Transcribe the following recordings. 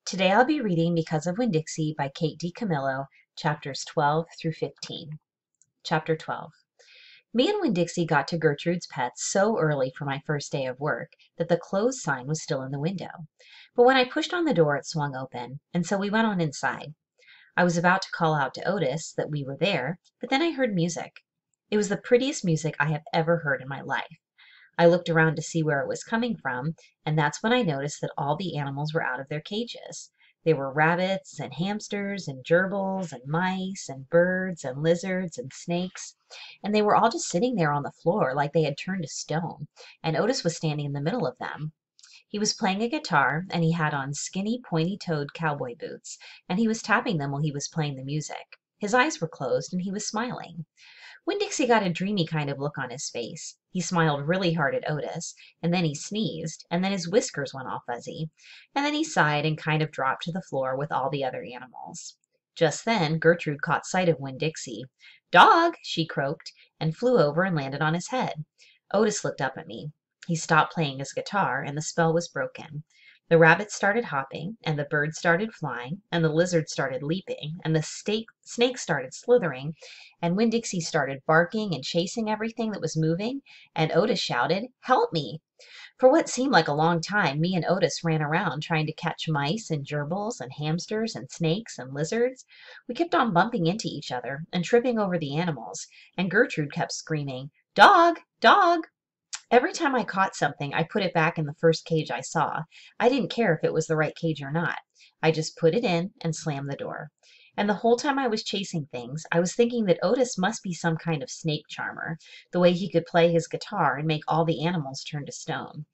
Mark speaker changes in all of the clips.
Speaker 1: Today I'll be reading Because of Winn-Dixie by Kate D. Camillo, chapters 12 through 15. Chapter 12. Me and Winn-Dixie got to Gertrude's Pets so early for my first day of work that the closed sign was still in the window. But when I pushed on the door, it swung open, and so we went on inside. I was about to call out to Otis that we were there, but then I heard music. It was the prettiest music I have ever heard in my life. I looked around to see where it was coming from, and that's when I noticed that all the animals were out of their cages. There were rabbits and hamsters and gerbils and mice and birds and lizards and snakes, and they were all just sitting there on the floor like they had turned to stone, and Otis was standing in the middle of them. He was playing a guitar, and he had on skinny, pointy-toed cowboy boots, and he was tapping them while he was playing the music. His eyes were closed, and he was smiling. Winn-Dixie got a dreamy kind of look on his face. He smiled really hard at Otis, and then he sneezed, and then his whiskers went all fuzzy, and then he sighed and kind of dropped to the floor with all the other animals. Just then Gertrude caught sight of Winn-Dixie. "Dog!" she croaked, and flew over and landed on his head. Otis looked up at me. He stopped playing his guitar, and the spell was broken. The rabbits started hopping, and the birds started flying, and the lizards started leaping, and the snakes started slithering, and Winn-Dixie started barking and chasing everything that was moving, and Otis shouted, "Help me!" For what seemed like a long time, me and Otis ran around trying to catch mice and gerbils and hamsters and snakes and lizards. We kept on bumping into each other and tripping over the animals, and Gertrude kept screaming, "Dog! Dog!" Every time I caught something, I put it back in the first cage I saw. I didn't care if it was the right cage or not. I just put it in and slammed the door. And the whole time I was chasing things, I was thinking that Otis must be some kind of snake charmer, the way he could play his guitar and make all the animals turn to stone.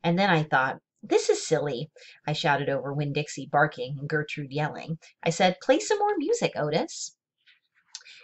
Speaker 1: And then I thought, "This is silly." I shouted over Winn-Dixie barking and Gertrude yelling. I said, "Play some more music, Otis."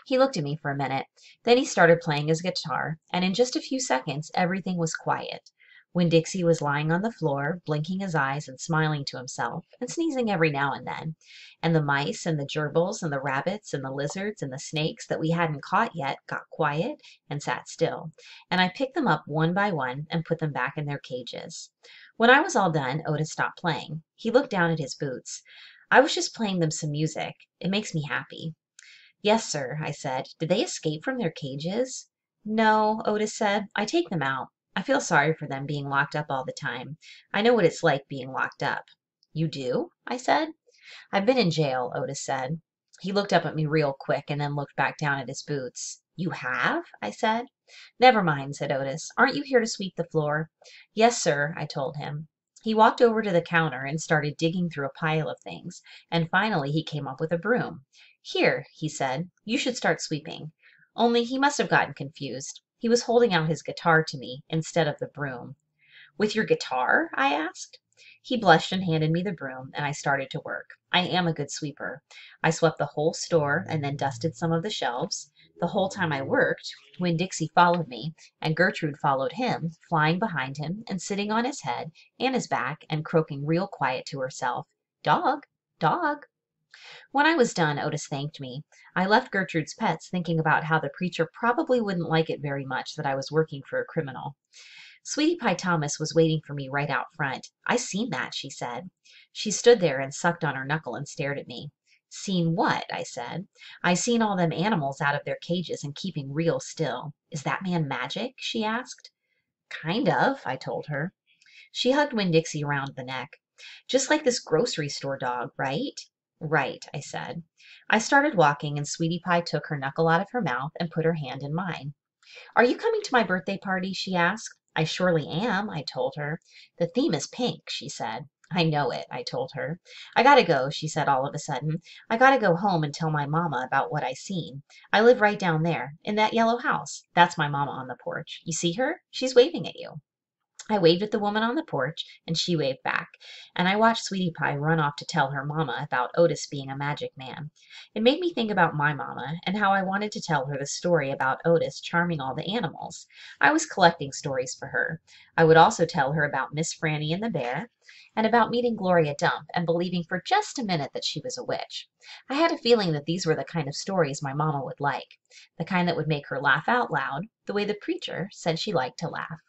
Speaker 1: He looked at me for a minute. Then he started playing his guitar, and in just a few seconds everything was quiet. Winn-Dixie was lying on the floor, blinking his eyes and smiling to himself, and sneezing every now and then. And the mice and the gerbils and the rabbits and the lizards and the snakes that we hadn't caught yet got quiet and sat still. And I picked them up one by one and put them back in their cages. When I was all done, Otis stopped playing. He looked down at his boots. "I was just playing them some music. It makes me happy." "Yes, sir," I said. "Did they escape from their cages?" "No," Otis said. "I take them out. I feel sorry for them being locked up all the time. I know what it's like being locked up." "You do?" I said. "I've been in jail," Otis said. He looked up at me real quick and then looked back down at his boots. "You have?" I said. "Never mind," said Otis. "Aren't you here to sweep the floor?" "Yes, sir," I told him. He walked over to the counter and started digging through a pile of things, and finally he came up with a broom. "Here," he said, "you should start sweeping." Only he must have gotten confused. He was holding out his guitar to me instead of the broom. "With your guitar?" I asked. He blushed and handed me the broom, and I started to work. I am a good sweeper. I swept the whole store and then dusted some of the shelves. The whole time I worked, Winn-Dixie followed me, and Gertrude followed him, flying behind him and sitting on his head and his back and croaking real quiet to herself, "Dog, dog." When I was done, Otis thanked me. I left Gertrude's Pets thinking about how the preacher probably wouldn't like it very much that I was working for a criminal. Sweetie Pie Thomas was waiting for me right out front. "I seen that," she said. She stood there and sucked on her knuckle and stared at me. "Seen what?" I said. "I seen all them animals out of their cages and keeping real still. Is that man magic?" she asked. "Kind of," I told her. She hugged Winn-Dixie around the neck. "Just like this grocery store dog, right?" "Right," I said. I started walking, and Sweetie Pie took her knuckle out of her mouth and put her hand in mine. "Are you coming to my birthday party?" she asked. "I surely am," I told her. "The theme is pink," she said. "I know it," I told her. "I gotta go," she said all of a sudden. "I gotta go home and tell my mama about what I seen. I live right down there, in that yellow house. That's my mama on the porch. You see her? She's waving at you." I waved at the woman on the porch, and she waved back, and I watched Sweetie Pie run off to tell her mama about Otis being a magic man. It made me think about my mama, and how I wanted to tell her the story about Otis charming all the animals. I was collecting stories for her. I would also tell her about Miss Franny and the bear, and about meeting Gloria Dump and believing for just a minute that she was a witch. I had a feeling that these were the kind of stories my mama would like, the kind that would make her laugh out loud, the way the preacher said she liked to laugh.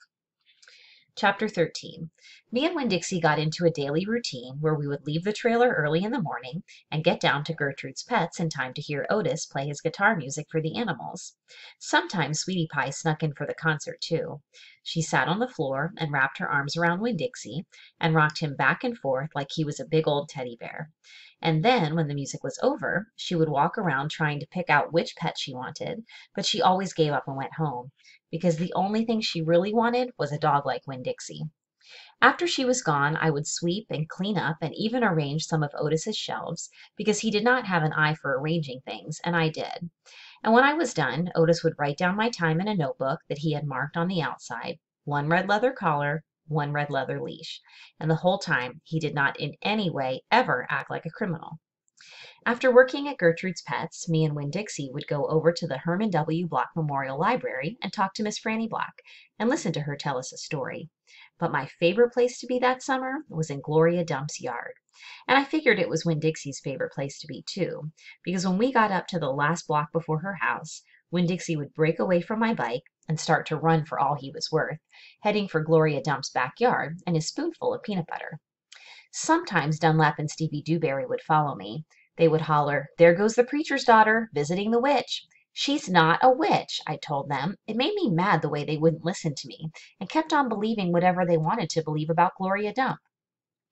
Speaker 1: Chapter 13. Me and Winn-Dixie got into a daily routine where we would leave the trailer early in the morning and get down to Gertrude's Pets in time to hear Otis play his guitar music for the animals. Sometimes Sweetie Pie snuck in for the concert too. She sat on the floor and wrapped her arms around Winn-Dixie and rocked him back and forth like he was a big old teddy bear. And then, when the music was over, she would walk around trying to pick out which pet she wanted, but she always gave up and went home, because the only thing she really wanted was a dog like Winn-Dixie. After she was gone, I would sweep and clean up and even arrange some of Otis's shelves, because he did not have an eye for arranging things, and I did. And when I was done, Otis would write down my time in a notebook that he had marked on the outside, 1 red leather collar, 1 red leather leash, and the whole time he did not in any way ever act like a criminal. After working at Gertrude's Pets, me and Winn-Dixie would go over to the Herman W. Block Memorial Library and talk to Miss Franny Block and listen to her tell us a story. But my favorite place to be that summer was in Gloria Dump's yard. And I figured it was Winn-Dixie's favorite place to be too, because when we got up to the last block before her house, Winn-Dixie would break away from my bike and start to run for all he was worth, heading for Gloria Dump's backyard and his spoonful of peanut butter. Sometimes Dunlap and Stevie Dewberry would follow me. They would holler, "There goes the preacher's daughter, visiting the witch." "She's not a witch," I told them. It made me mad the way they wouldn't listen to me and kept on believing whatever they wanted to believe about Gloria Dump.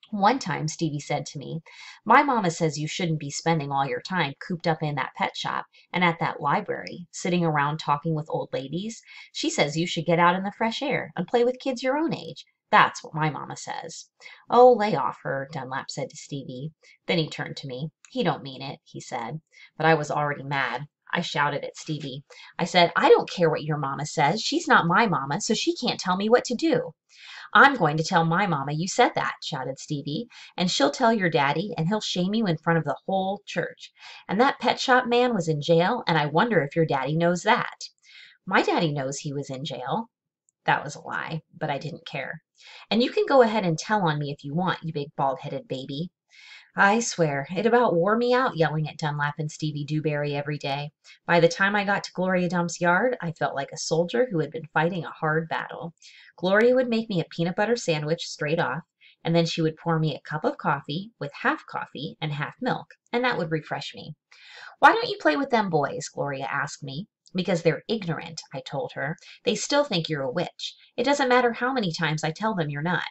Speaker 1: One time Stevie said to me, "My mama says you shouldn't be spending all your time cooped up in that pet shop and at that library, sitting around talking with old ladies. She says you should get out in the fresh air and play with kids your own age. That's what my mama says." "Oh, lay off her," Dunlap said to Stevie. Then he turned to me. "He don't mean it," he said. But I was already mad. I shouted at Stevie. I said, "I don't care what your mama says. She's not my mama, so she can't tell me what to do." "I'm going to tell my mama you said that," shouted Stevie, "and she'll tell your daddy, and he'll shame you in front of the whole church. And that pet shop man was in jail, and I wonder if your daddy knows that." "My daddy knows he was in jail." That was a lie, but I didn't care. "And you can go ahead and tell on me if you want, you big bald-headed baby." I swear, it about wore me out yelling at Dunlap and Stevie Dewberry every day. By the time I got to Gloria Dump's yard, I felt like a soldier who had been fighting a hard battle. Gloria would make me a peanut butter sandwich straight off, and then she would pour me a cup of coffee with half coffee and half milk, and that would refresh me. "Why don't you play with them boys?" Gloria asked me. "Because they're ignorant," I told her. "They still think you're a witch. It doesn't matter how many times I tell them you're not."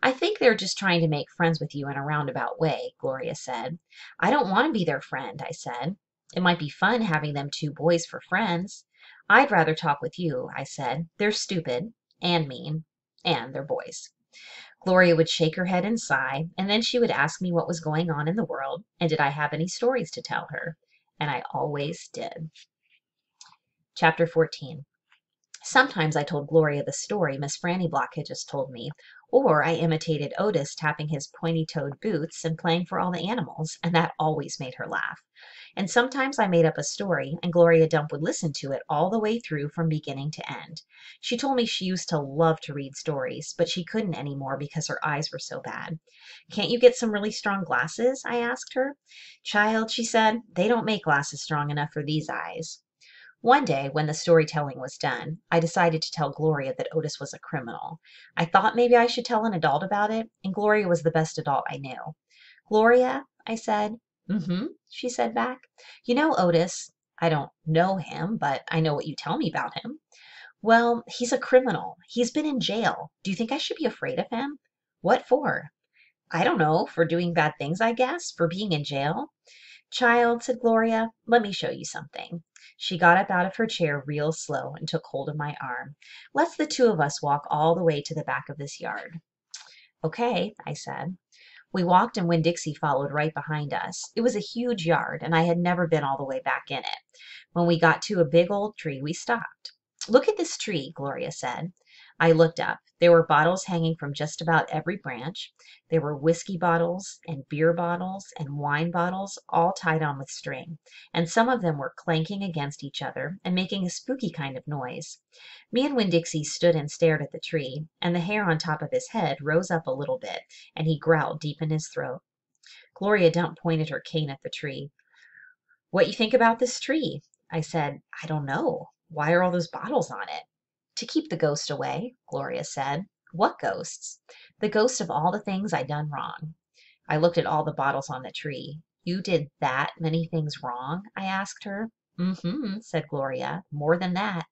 Speaker 1: "I think they're just trying to make friends with you in a roundabout way," Gloria said. "I don't want to be their friend," I said. "It might be fun having them 2 boys for friends." "I'd rather talk with you," I said. "They're stupid and mean, and they're boys." Gloria would shake her head and sigh, and then she would ask me what was going on in the world, and did I have any stories to tell her. And I always did. Chapter 14. Sometimes I told Gloria the story Miss Franny Block had just told me, or I imitated Otis tapping his pointy-toed boots and playing for all the animals, and that always made her laugh. And sometimes I made up a story, and Gloria Dump would listen to it all the way through from beginning to end. She told me she used to love to read stories, but she couldn't anymore because her eyes were so bad. "Can't you get some really strong glasses?" I asked her. "Child," she said, "they don't make glasses strong enough for these eyes." One day, when the storytelling was done, I decided to tell Gloria that Otis was a criminal. I thought maybe I should tell an adult about it, and Gloria was the best adult I knew. "Gloria," I said. "Mm-hmm," she said back. "You know Otis." "I don't know him, but I know what you tell me about him." "Well, he's a criminal. He's been in jail. Do you think I should be afraid of him?" "What for?" "I don't know, for doing bad things, I guess, for being in jail." "Child," said Gloria, "let me show you something." She got up out of her chair real slow and took hold of my arm. "Let's the 2 of us walk all the way to the back of this yard." "Okay," I said. We walked, and Winn-Dixie followed right behind us. It was a huge yard, and I had never been all the way back in it. When we got to a big old tree, we stopped. "Look at this tree," Gloria said. I looked up. There were bottles hanging from just about every branch. There were whiskey bottles and beer bottles and wine bottles, all tied on with string, and some of them were clanking against each other and making a spooky kind of noise. Me and Winn-Dixie stood and stared at the tree, and the hair on top of his head rose up a little bit, and he growled deep in his throat. Gloria Dump pointed her cane at the tree. "What you think about this tree?" I said, "I don't know. Why are all those bottles on it?" "To keep the ghost away," Gloria said. What ghosts? The ghosts of all the things I done wrong. I looked at all the bottles on the tree. You did that many things wrong? I asked her. Mm-hmm, said Gloria. More than that.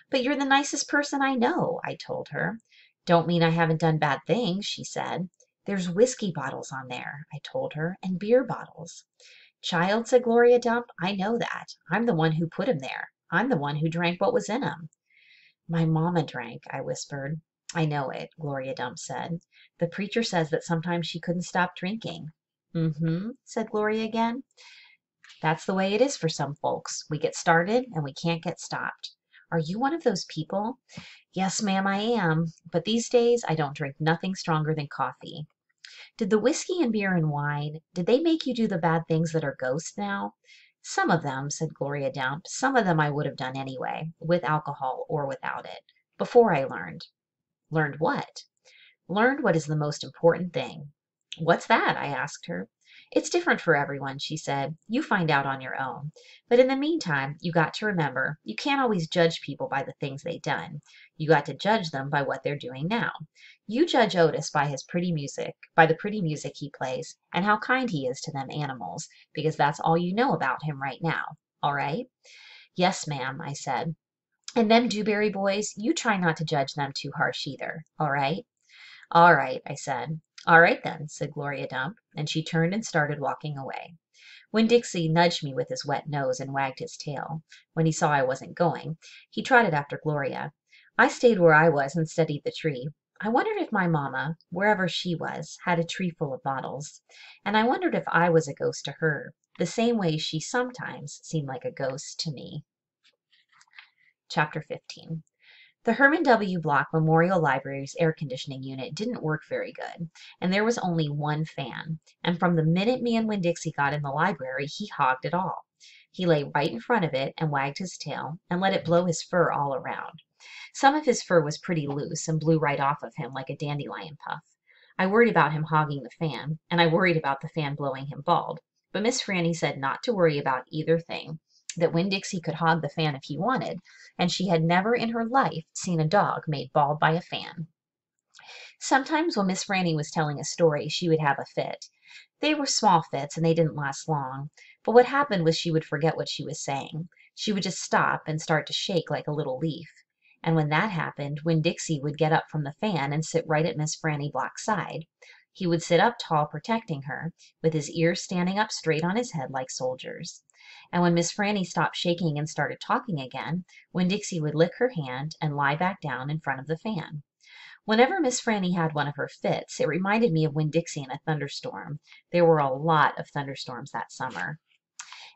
Speaker 1: But you're the nicest person I know, I told her. Don't mean I haven't done bad things, she said. There's whiskey bottles on there, I told her, and beer bottles. Child, said Gloria Dump, I know that. I'm the one who put 'em there. I'm the one who drank what was in 'em. My mamma drank, I whispered. I know it, Gloria Dump said. The preacher says that sometimes she couldn't stop drinking. Mm-hmm, said Gloria again. That's the way it is for some folks. We get started and we can't get stopped. Are you one of those people? Yes, ma'am, I am. But these days I don't drink nothing stronger than coffee. Did the whiskey and beer and wine, did they make you do the bad things that are ghosts now? Some of them, said Gloria Dump. Some of them I would have done anyway, with alcohol or without it, before I learned. Learned what? Learned what is the most important thing. What's that? I asked her. It's different for everyone, she said. You find out on your own. But in the meantime, you got to remember, you can't always judge people by the things they've done. You got to judge them by what they're doing now. You judge Otis by his pretty music, by the pretty music he plays, and how kind he is to them animals, because that's all you know about him right now. All right? Yes, ma'am, I said. And them Dewberry boys, you try not to judge them too harsh either. All right? All right, I said. All right then, said Gloria Dump, and she turned and started walking away. Winn-Dixie nudged me with his wet nose and wagged his tail. When he saw I wasn't going, he trotted after Gloria. I stayed where I was and studied the tree. I wondered if my mamma, wherever she was, had a tree full of bottles. And I wondered if I was a ghost to her, the same way she sometimes seemed like a ghost to me. Chapter 15. The Herman W. Block Memorial Library's air conditioning unit didn't work very good, and there was only one fan, and from the minute me and Winn-Dixie got in the library, he hogged it all. He lay right in front of it and wagged his tail and let it blow his fur all around. Some of his fur was pretty loose and blew right off of him like a dandelion puff. I worried about him hogging the fan, and I worried about the fan blowing him bald, but Miss Franny said not to worry about either thing, that Winn-Dixie could hog the fan if he wanted, and she had never in her life seen a dog made bald by a fan. Sometimes when Miss Franny was telling a story, she would have a fit. They were small fits, and they didn't last long, but what happened was she would forget what she was saying. She would just stop and start to shake like a little leaf. And when that happened, Winn-Dixie would get up from the fan and sit right at Miss Franny Block's side. He would sit up tall protecting her, with his ears standing up straight on his head like soldiers. And when Miss Franny stopped shaking and started talking again, Winn-Dixie would lick her hand and lie back down in front of the fan. Whenever Miss Franny had one of her fits, it reminded me of Winn-Dixie in a thunderstorm. There were a lot of thunderstorms that summer.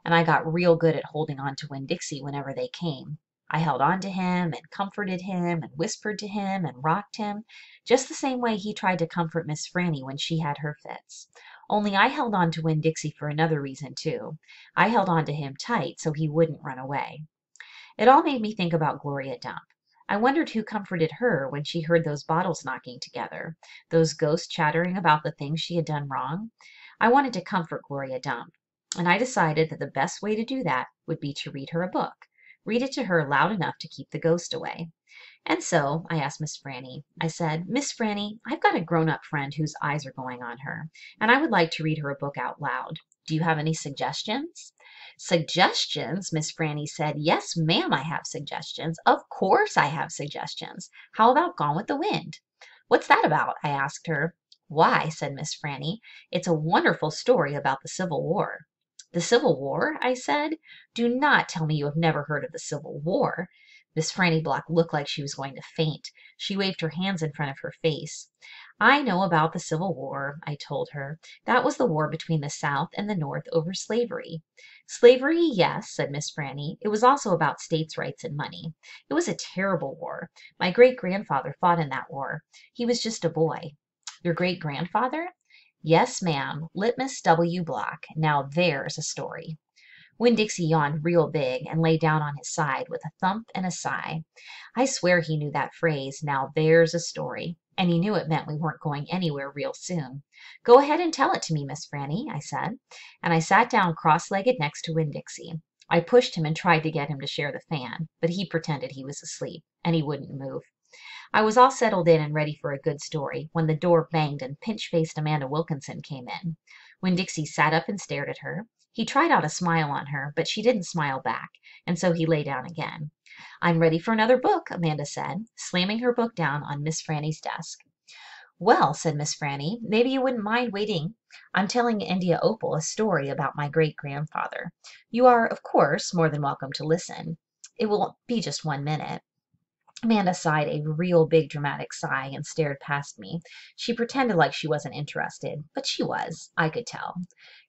Speaker 1: And I got real good at holding on to Winn-Dixie whenever they came. I held on to him and comforted him and whispered to him and rocked him, just the same way he tried to comfort Miss Franny when she had her fits. Only I held on to Winn-Dixie for another reason, too. I held on to him tight so he wouldn't run away. It all made me think about Gloria Dump. I wondered who comforted her when she heard those bottles knocking together, those ghosts chattering about the things she had done wrong. I wanted to comfort Gloria Dump, and I decided that the best way to do that would be to read her a book. Read it to her loud enough to keep the ghost away. And so I asked Miss Franny. I said, Miss Franny, I've got a grown-up friend whose eyes are going on her, and I would like to read her a book out loud. Do you have any suggestions? Suggestions? Miss Franny said. Yes, ma'am, I have suggestions. Of course I have suggestions. How about Gone with the Wind? What's that about? I asked her. Why, said Miss Franny, it's a wonderful story about the Civil War. The Civil War? I said. Do not tell me you have never heard of the Civil War. Miss Franny Block looked like she was going to faint. She waved her hands in front of her face. I know about the Civil War, I told her. That was the war between the South and the North over slavery. Slavery, yes, said Miss Franny. It was also about states' rights and money. It was a terrible war. My great-grandfather fought in that war. He was just a boy. Your great-grandfather? Yes, ma'am. Litmus W. Block. Now there's a story. Winn-Dixie yawned real big and lay down on his side with a thump and a sigh. I swear he knew that phrase, now there's a story, and he knew it meant we weren't going anywhere real soon. Go ahead and tell it to me, Miss Franny, I said, and I sat down cross-legged next to Winn-Dixie. I pushed him and tried to get him to share the fan, but he pretended he was asleep, and he wouldn't move. I was all settled in and ready for a good story when the door banged and pinch-faced Amanda Wilkinson came in. Winn-Dixie sat up and stared at her. He tried out a smile on her, but she didn't smile back, and so he lay down again. "I'm ready for another book," Amanda said, slamming her book down on Miss Franny's desk. "Well," said Miss Franny, "maybe you wouldn't mind waiting. I'm telling India Opal a story about my great-grandfather. You are, of course, more than welcome to listen. It will be just 1 minute." Amanda sighed a real big dramatic sigh and stared past me. She pretended like she wasn't interested, but she was, I could tell.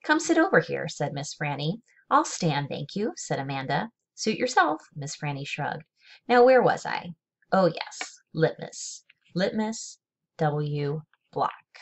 Speaker 1: "Come sit over here," said Miss Franny. "I'll stand, thank you," said Amanda. "Suit yourself," Miss Franny shrugged. "Now where was I? Oh yes, litmus. Litmus W. Black."